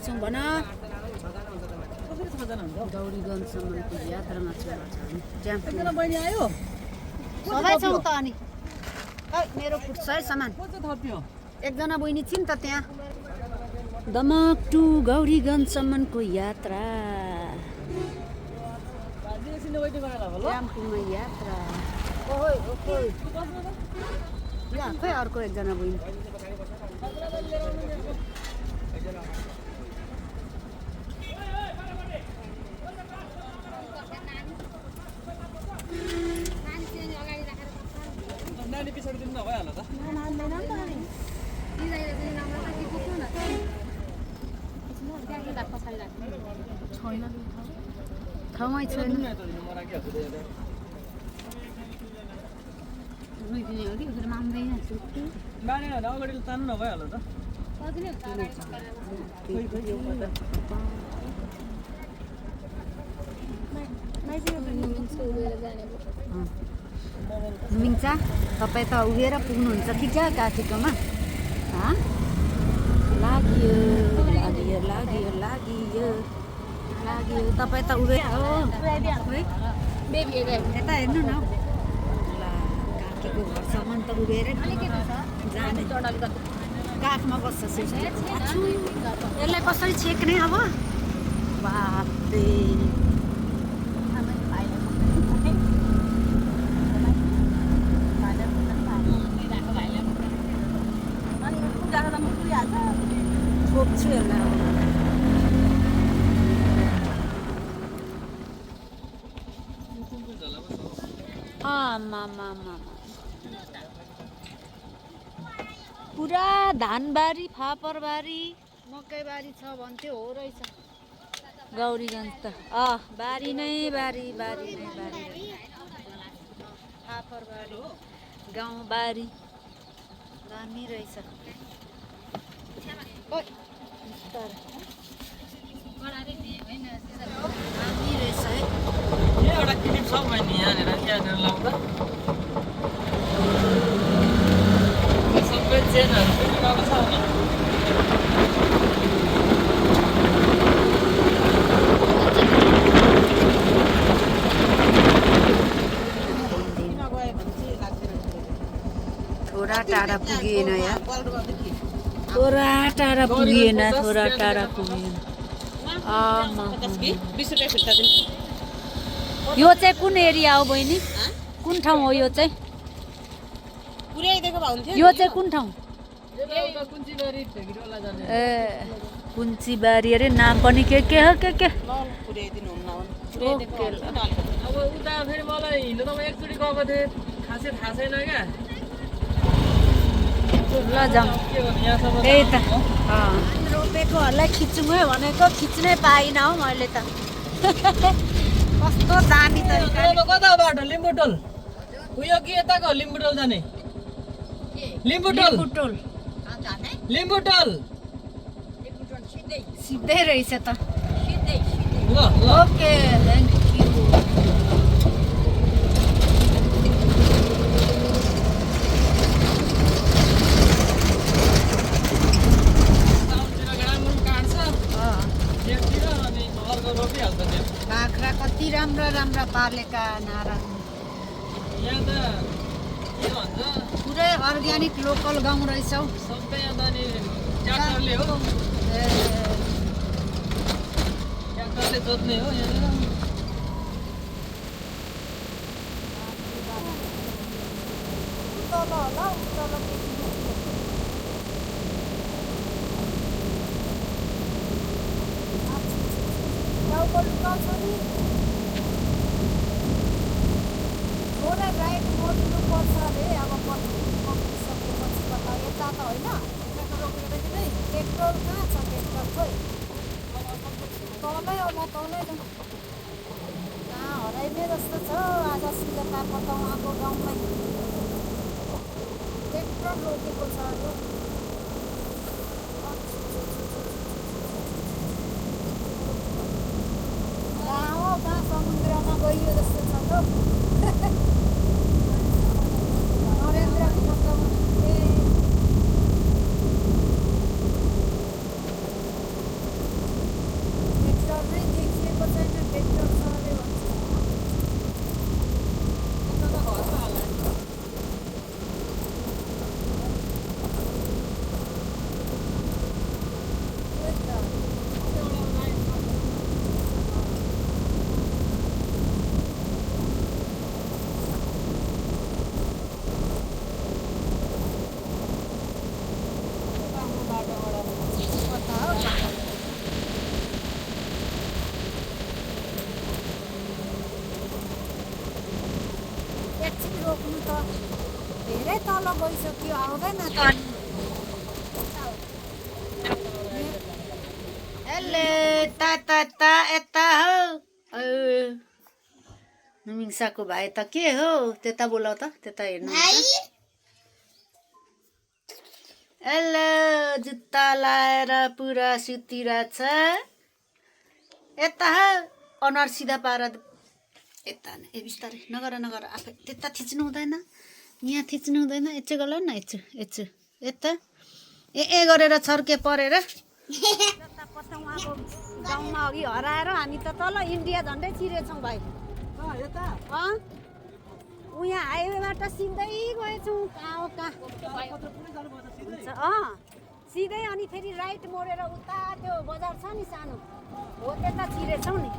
जाँदैछौँ भन गौरीगञ्जसम्मको यात्रामा छौँ सधैँ छौँ त अनि मेरो फुट्छ है सामान एकजना बहिनी छिन् त त्यहाँ दमक टु गौरीगञ्जसम्मको यात्रा ट्याम्पूमा यात्रा खै अर्को एकजना बहिनी नानी पछाडि दिनु नभइहाल्यो त ठाउँमै छैन अगाडि तान्नु नभइहाल्यो त मिङ्चा तपाईँ त उभिएर पुग्नुहुन्छ कि क्या काठीकोमा लाग्यो लाग्यो लाग्यो लाग्यो लाग्यो तपाईँ त उभिएर हो यता हेर्नु न ल काकीको घरसम्म त उभिएर जाने काखमा बस्छ यसलाई कसरी छेक्ने अब बाप्रे छोप्छु यसलाई पुरा धानबारी फापरबारी मकैबारी छ भन्थ्यो हो रहेछ गौरीगञ्ज त बारी नै बारी बारी नै बारी फापरबारी गाउँबारी दामी रहेछ दामी रहेछ है एउटा क्लिप छ मैले यहाँनिर लाउँदा सबै चेनहरू पनि गएको छ नि थोडा टाढा पुगिएन यार थोडा टाढा पुगिएन थोडा टाढा पुगिएन यो चाहिँ कुन एरिया हो बहिनी कुन ठाउँ हो यो चाहिँ यो चाहिँ कुन ठाउँ ए कुन्चीबारी अरे नाम पनि के हो के अब उता फेरि मलाई हिँड्नु त म एकचोटि गएको थिएँ खासै थाहा छैन क्या ल जाउँ त्यही त रोपेकोहरूलाई खिचौँ है भनेको खिच्नै पाइनँ हौ मैले त कस्तो दामी तरिकाले कता बाटो लिम्बुटोल उयो कि यताको लिम्बुटोल जाने लिम्बुटोल लिम्बुटोल सिधै रहेछ त ल ओके थ्याङ्क यू बाख्रा कति राम्रा राम्रा पालेका नारायण यहाँ त के भन्छ पुरै अर्ग्यानिक लोकल गाउँ रहेछ हौ सबै यहाँ त नि ट्र्याक्टरले हो ट्र्याक्टरले जोत्ने हो यहाँनिर थोडा राइट मोड्नु पर्छ अरे अब पक्किसकेपछि त यता त होइन पेट्रोल कहाँ छ पेट्रोल खोइ तलै होला तलै कहाँ हराइने जस्तो छ आज सिलता पताउनको गाउँमै पेट्रोल रोकेको छ अरे कहाँ समुद्रमा गइयो जस्तो छ त नरेन्द्र एकछिन रोक्नु त धेरै तल गइसक्यो आउँदैन त एले ता यता हो मिङ्साको भाइ त के हो त्यता बोलाउ त त्यता हेर्नु हेलो जुत्ता लाएर पुरा सुतिरहेछ यता अनुहार सिधा पार यता ए बिस्तारै नगर आफै त्यता थिच्नु हुँदैन यहाँ थिच्नु हुँदैन यच्चे गल न यच्चे यता ए गरेर छर्के परेर पतौँको गाउँमा अघि हराएर हामी त तल इन्डिया झन्डै छिरेछौँ भाइ यहाँ हाइवेबाट सिधै गएछौँ कहाँ सिधै अनि फेरि राइट मोडेर उता त्यो बजार छ नि सानो हो त्यता छिरेछौँ नि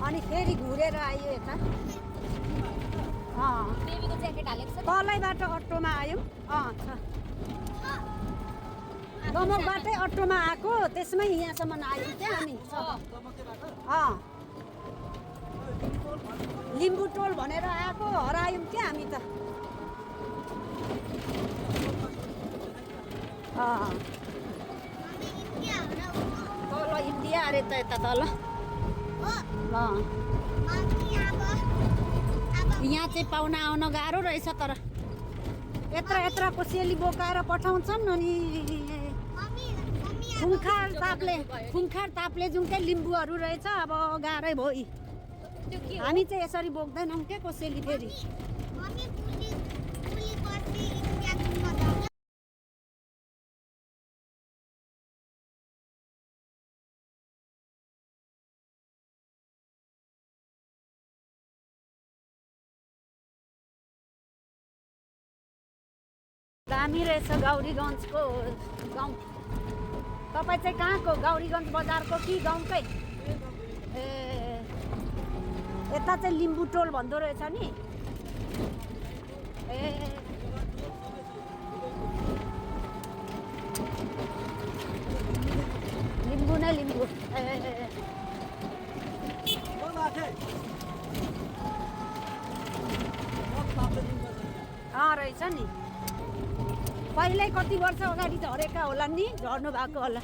अनि फेरि घुरेर आयो यता तलैबाट अटोमा आयौँ छ दमकबाटै अटोमा आएको त्यसमै यहाँसम्म आयौँ क्या हामी लिम्बू टोल भनेर आएको हरायौँ क्या हामी त तल इन्डिया अरे त यता तल यहाँ चाहिँ पाहुना आउन गाह्रो रहेछ तर यत्र कोसेली बोकाएर पठाउँछन् अनि खुङ्खार तापले जुन लिम्बूहरू रहेछ अब गाह्रै भयो हामी चाहिँ यसरी बोक्दैनौँ क्या कोसेली फेरि दामी रहेछ गौरीगञ्जको गाउँ तपाईँ चाहिँ कहाँको गौरीगञ्ज बजारको कि गाउँकै ए यता चाहिँ लिम्बू टोल भन्दो रहेछ नि ए लिम्बू नै लिम्बू ए रहेछ नि पहिल्यै कति वर्ष अगाडि झरेका होला नि झर्नु भएको होला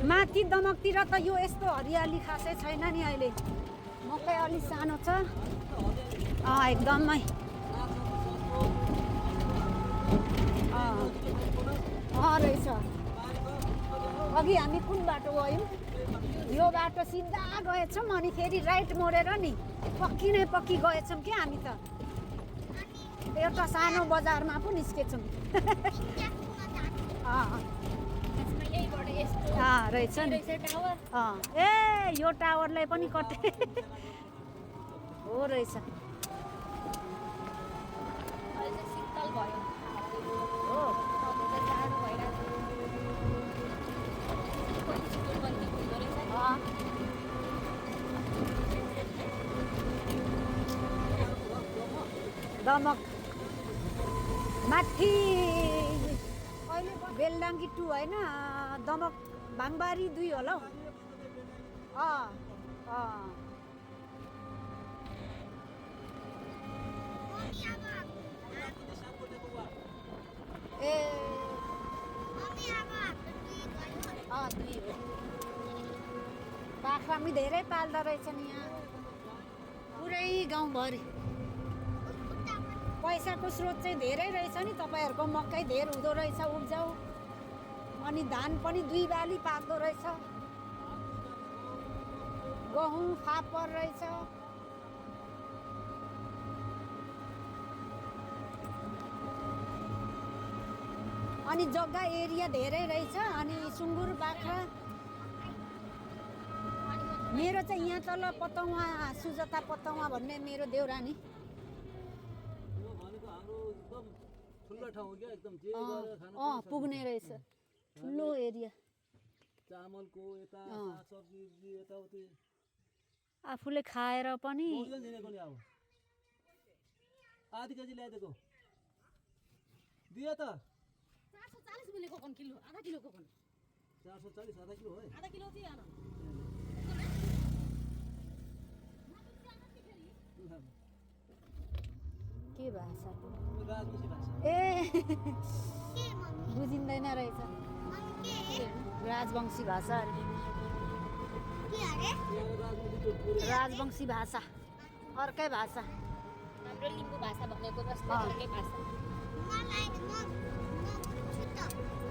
माथि दमकतिर त यो यस्तो हरियाली खासै छैन नि अहिले मकै अलि सानो छ एकदमै रहेछ अघि हामी कुन बाटो गयौँ यो बाटो सिधा गएछौँ अनि फेरि राइट मोडेर नि पक्की गएछौँ क्या हामी त एउटा सानो बजारमा पो निस्केछौँ रहेछ नि ए यो टावरलाई पनि कटे हो रहेछ दमक माथि अहिले बेलडाङ्गी 2 होइन दमक भाङबारी 2 होला हौ ए बाख्रा पनि धेरै पाल्दो रहेछन् यहाँ पुरै गाउँभरि पैसाको स्रोत चाहिँ धेरै रहेछ नि तपाईँहरूको मकै धेर हुँदो रहेछ उब्जाउ अनि धान पनि 2 बाली पाक्दो रहेछ गहुँ फापर रहेछ अनि जग्गा एरिया धेरै रहेछ अनि सुँगुर बाख्रा मेरो चाहिँ यहाँ तल पतौवा सुजता पतौवा भन्ने मेरो देउरानी पुग्ने रहेछ ठुलो एरिया चामलको यता सब्जी यताउति आफूले खाएर पनि आधी केजी ल्याइदिएको दियो त 440 मिलेको कोन किलो आधा किलोको कोन 440 आधा किलो हो आधा किलो चाहिँ भाषा राजवंशी भाषा ए बुझिँदैन रहेछ राजवंशी भाषा अरे राजवंशी भाषा अर्कै भाषा हाम्रो लिम्बू भाषा भनेको जस्तो अर्कै भाषा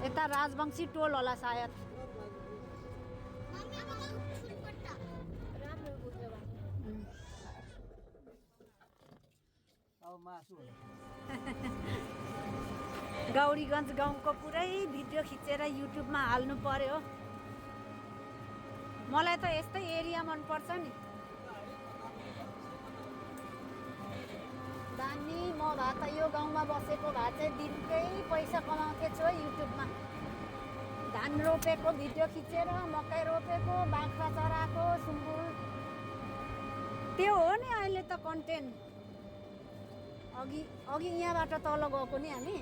यता राजवंशी टोल होला सायद राम्रो बुझ्यो भने अब मासु हो गौरीगञ्ज गाउँको पुरै भिडियो खिचेर युट्युबमा हाल्नु पर्यो मलाई त यस्तै एरिया मनपर्छ नि दामी म भए त यो गाउँमा बसेको भए चाहिँ दिनकै पैसा कमाउँथेछु है युट्युबमा धान रोपेको भिडियो खिचेर मकै रोपेको बाख्रा चराको सुँगुर त्यो हो नि अहिले त कन्टेन्ट अघि यहाँबाट तल गएको नि हामी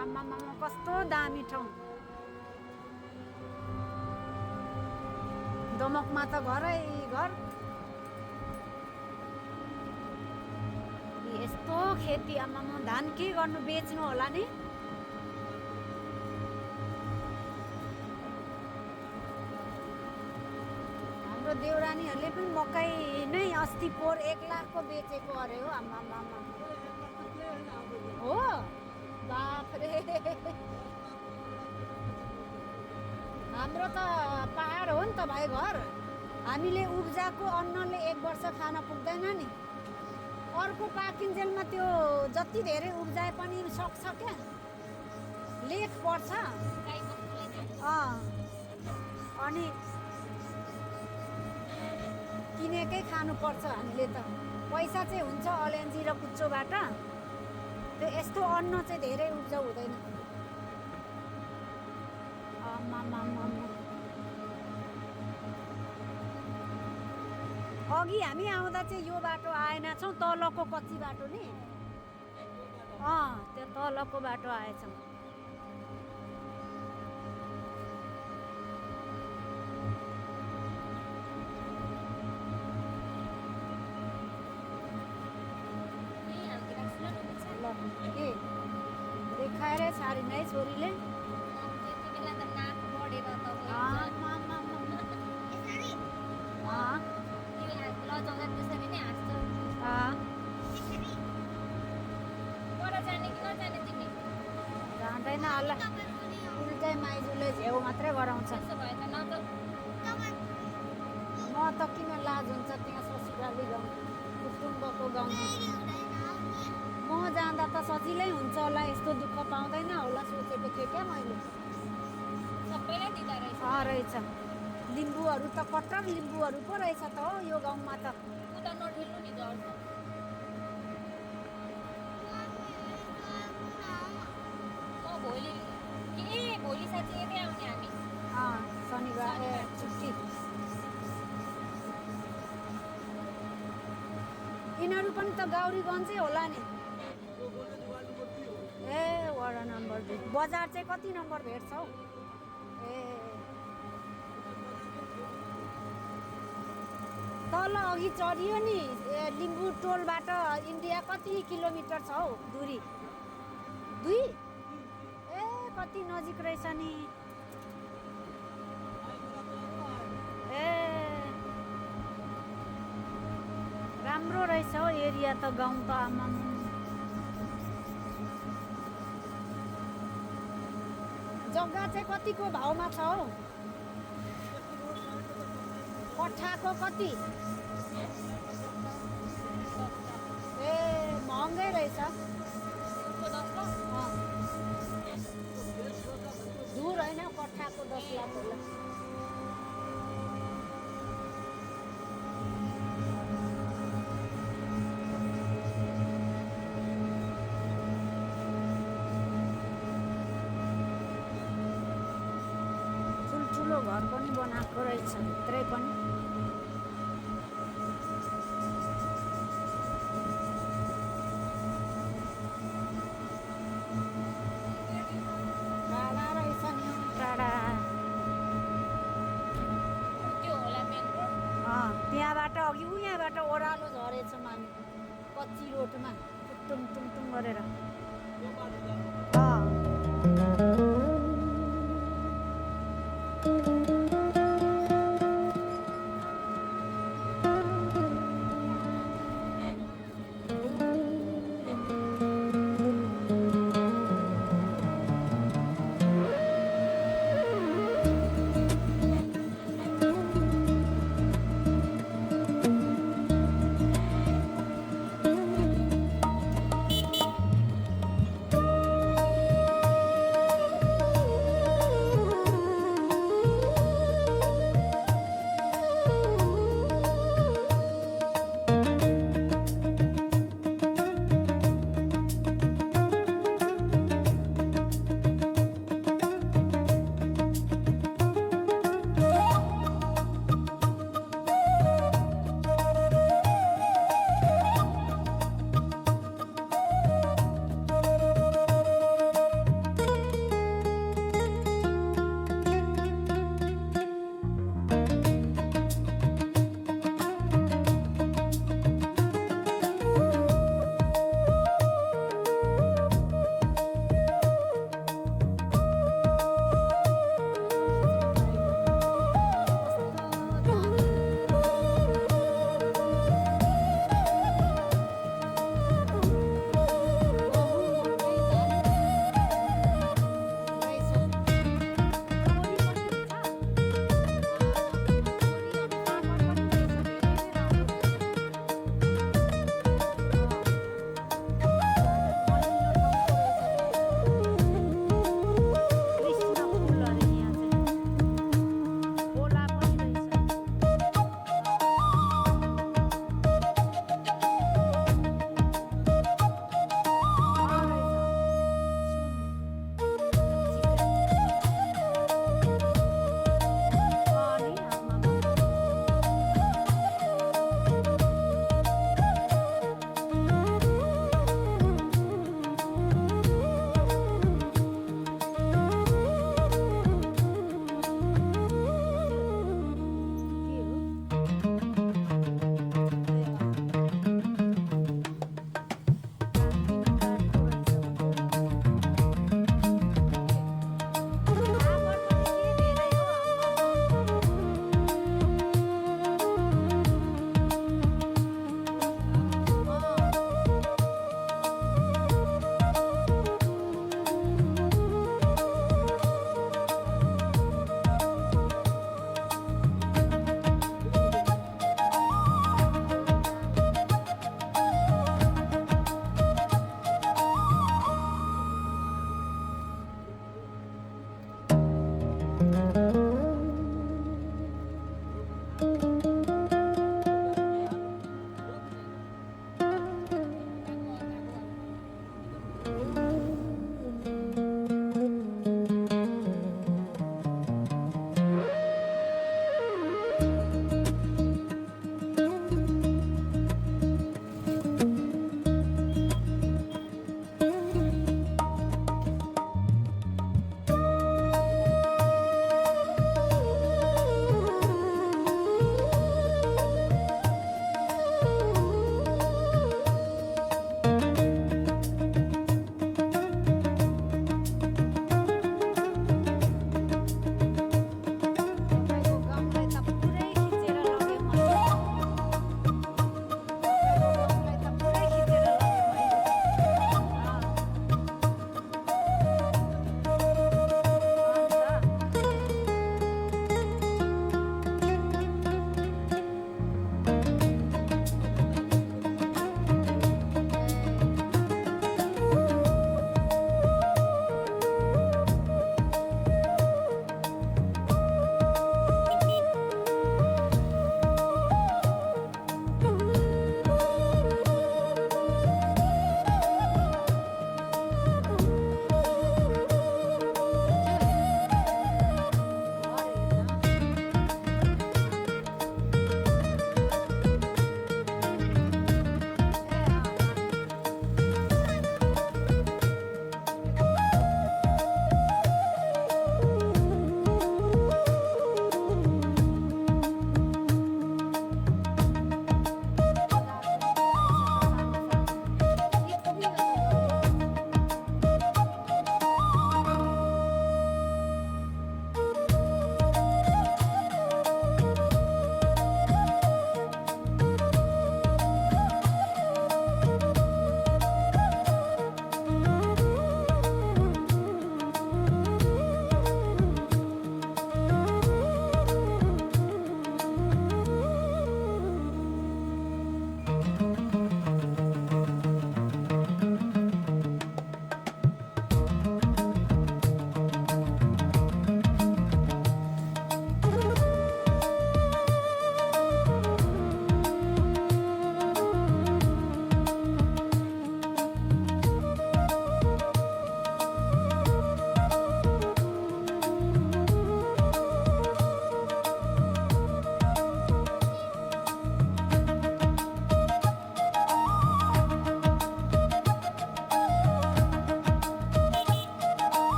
आमामा कस्तो दामी ठाउँ दमकमा त घरै घर यस्तो खेती आमामा धान के गर्नु बेच्नु होला नि हाम्रो देउरानीहरूले पनि मकै नै अस्ति पोहोर 1 लाखको बेचेको अरे हो आमामा हो बाफरे हाम्रो त पहाड हो नि त भाइ घर हामीले उब्जाको अन्नले 1 वर्ष खान पुग्दैन नि अर्को पाकिन्जेलमा त्यो जति धेरै उब्जाए पनि सक्छ क्या लेख पर्छ अनि किनेकै खानुपर्छ हामीले त पैसा चाहिँ हुन्छ अलैँची र कुच्चोबाट त्यो यस्तो अन्न चाहिँ धेरै उब्जाउ हुँदैन अघि हामी आउँदा चाहिँ यो बाटो आएनछौँ तलको कच्ची बाटो नि त्यो तलको बाटो आएछौँ के देखाएर सारी नै छोरीले त्यति बेला त नाक बढेर लजाउँदा त्यसरी नै हाँस्छ पर जाने कि नजाने तिमी जान्दैन होला उल्टै माइजूले झेउ मात्रै गराउँछ त्यसो भए त न त म त किन लाज हुन्छ त्यहाँ ससुराली गाउँ कुटुम्बको गाउँमा म जाँदा त सजिलै हुन्छ होला यस्तो दुःख पाउँदैन होला सोचेको थिएँ क्या मैले सबैलाई दिँदो रहेछ रहेछ लिम्बूहरू त कट्टर लिम्बूहरू पो रहेछ त हो यो गाउँमा त उता नढेल्नु नि झर्छ म भोलि भोलि साँच्ची यतै आउने हामी शनिबार छुट्टी यिनीहरू पनि त गौरीगञ्जै होला नि ए वडा नम्बर 2 बजार चाहिँ कति नम्बर भेट्छ हौ ए तल अघि चढियो नि लिम्बू टोलबाट इन्डिया कति किलोमिटर छ हौ दूरी 2 ए कति नजिक रहेछ नि ए राम्रो रहेछ हौ एरिया त गाउँ त आमा जग्गा चाहिँ कतिको भाउमा छ हौ कट्ठाको कति ए महँगै रहेछ दूर होइन कट्ठाको 10 लाख होला घर पनि बनाएको रहेछ भित्रै पनि टाढा रहेछ नि टाढा त्यो होला मेन रोड त्यहाँबाट अघि यहाँबाट ओह्रालो झरेछ माने कच्ची रोडमा टुङ टुङ टुङ गरेर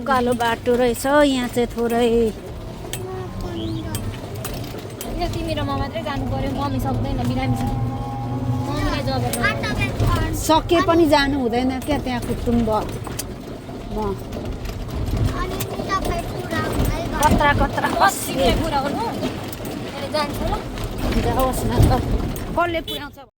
उकालो बाटो रहेछ यहाँ चाहिँ थोरै। यो तिमी र म मात्रै जानु पर्यो, मम्मी सक्दैन, बिरामी छ। मम्मीले जबेर सके पनि जानु हुँदैन क्या त्यहाँ कुटुम्ब म कत्रा कत्रा तिमीले पुऱ्याउनु, मैले जान्छु ल। जाओस् न त कसले पुर्याउँछ।